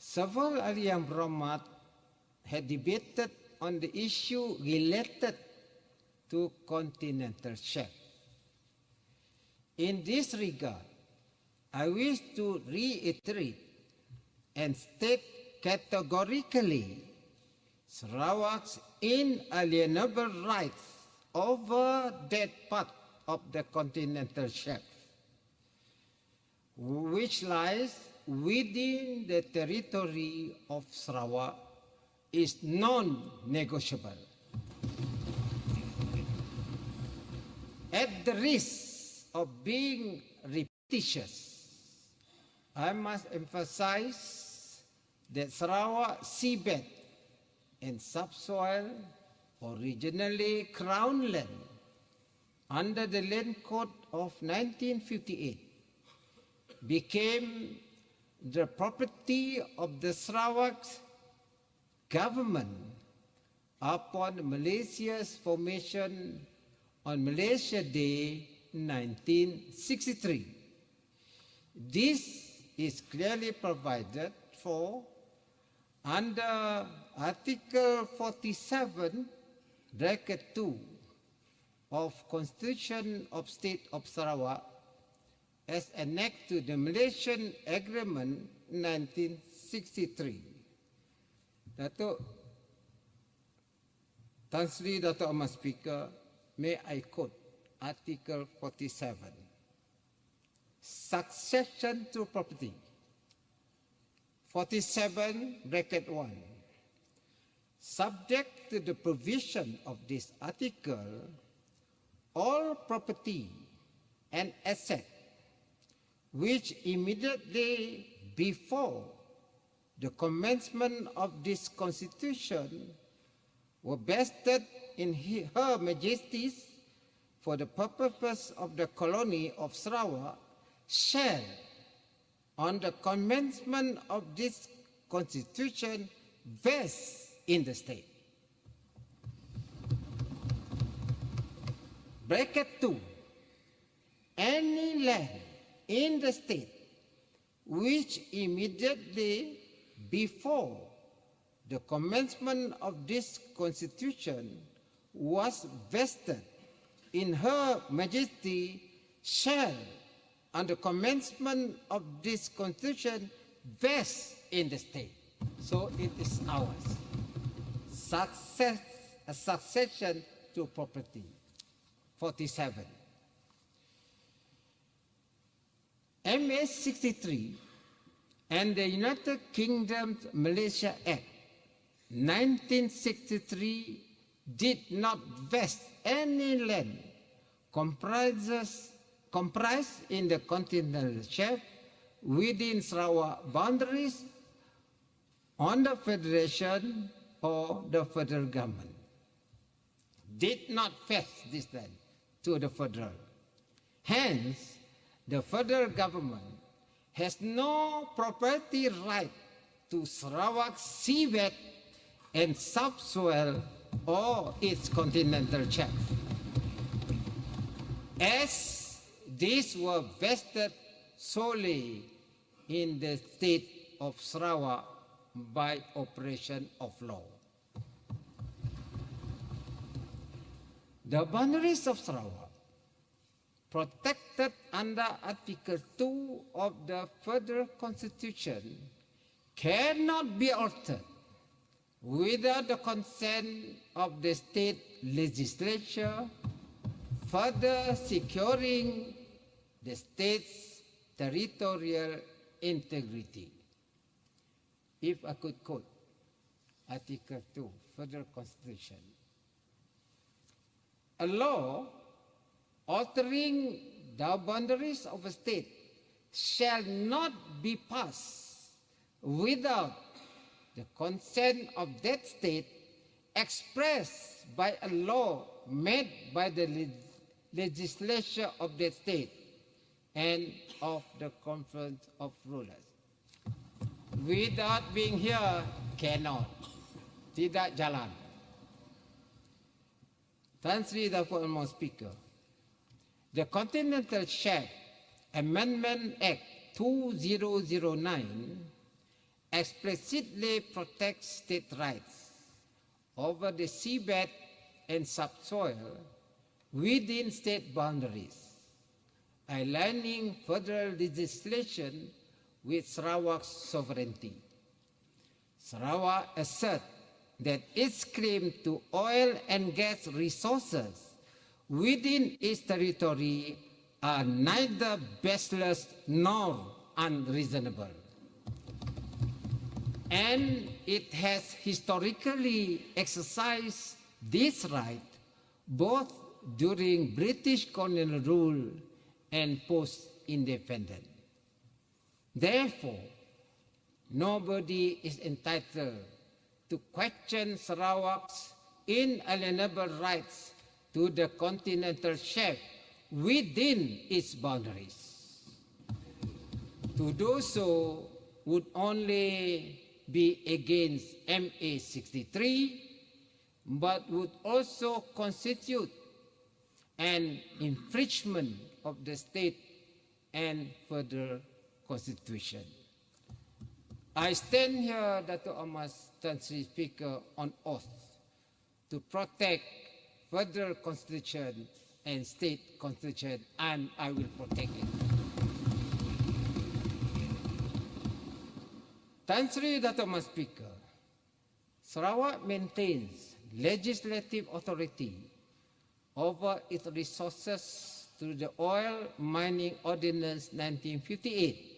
Several Aliyah Brahmat had debated on the issue related to continental shelf. In this regard, I wish to reiterate and state categorically Sarawak's inalienable rights over that part of the continental shelf, which lies within the territory of Sarawak, is non-negotiable. At the risk of being repetitious, I must emphasize that Sarawak seabed and subsoil, originally Crown land, under the Land Code of 1958, became the property of the Sarawak government upon Malaysia's formation on Malaysia Day 1963. This is clearly provided for under Article 47, bracket 2 of Constitution of State of Sarawak as annexed to the Malaysian Agreement 1963. Datuk Tan Sri Datuk Ahmad Speaker, may I quote Article 47. Succession to property. 47, bracket 1. Subject to the provision of this article, all property and asset which immediately before the commencement of this Constitution were vested in Her Majesty's for the purpose of the colony of Sarawak shall, on the commencement of this Constitution, vest in the state. Bracket 2. Any land in the state which immediately before the commencement of this Constitution was vested in Her Majesty shall, on the commencement of this Constitution, vest in the state. So it is ours. Succession to property. 47. MA 63 and the United Kingdom Malaysia Act 1963 did not vest any land comprised in the continental shelf within Sarawak boundaries on the Federation or the federal government. Did not vest this land to the federal. Hence, the federal government has no property right to Sarawak's seabed and subsoil or its continental shelf, as these were vested solely in the state of Sarawak by operation of law. The boundaries of Sarawak, protected under Article 2 of the Federal Constitution, cannot be altered without the consent of the state legislature, further securing the state's territorial integrity. If I could quote Article 2, Federal Constitution, a law altering the boundaries of a state shall not be passed without the consent of that state expressed by a law made by the legislature of that state and of the conference of rulers. Without being here, cannot. Tidak jalan. Tan Sri Datuk Ahmad Speaker, the Continental Shelf Amendment Act 2009 explicitly protects state rights over the seabed and subsoil within state boundaries, aligning federal legislation with Sarawak's sovereignty. Sarawak asserts that its claim to oil and gas resources within its territory are neither baseless nor unreasonable. And it has historically exercised this right both during British colonial rule and post-independence. Therefore, nobody is entitled to question Sarawak's inalienable rights to the continental shelf within its boundaries. To do so would only be against MA 63, but would also constitute an infringement of the state and federal constitution. I stand here, Dato' Amas Tan Sri Speaker, on oath to protect federal constitution and state constitution, and I will protect it. Tan Sri Dato' Mas Speaker, Sarawak maintains legislative authority over its resources through the Oil Mining Ordinance 1958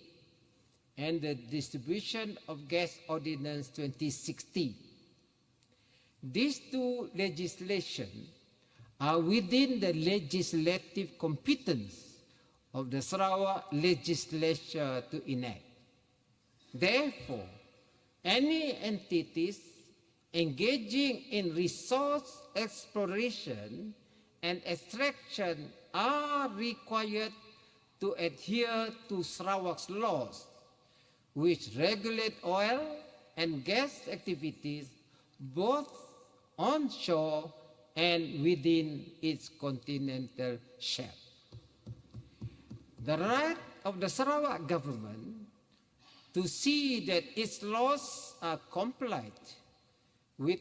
and the Distribution of Gas Ordinance 2016. These two legislations are within the legislative competence of the Sarawak legislature to enact. Therefore, any entities engaging in resource exploration and extraction are required to adhere to Sarawak's laws, which regulate oil and gas activities both onshore and within its continental shelf. The right of the Sarawak government to see that its laws are complied with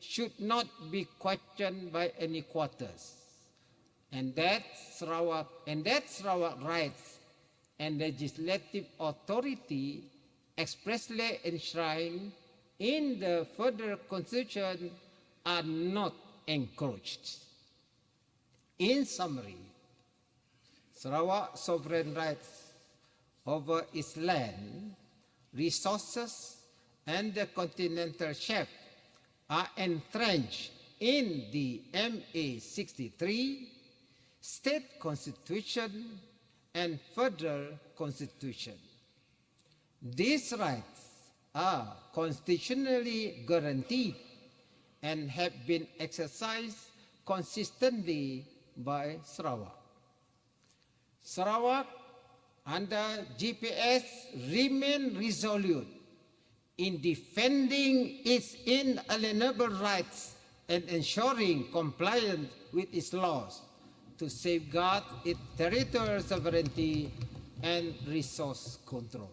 should not be questioned by any quarters, and that Sarawak rights and legislative authority expressly enshrined in the federal constitution are not encouraged. In summary, Sarawak's sovereign rights over its land, resources, and the continental shelf are entrenched in the MA 63, state constitution, and federal constitution. These rights are constitutionally guaranteed and have been exercised consistently by Sarawak. Sarawak, under GPS, remain resolute in defending its inalienable rights and ensuring compliance with its laws to safeguard its territorial sovereignty and resource control.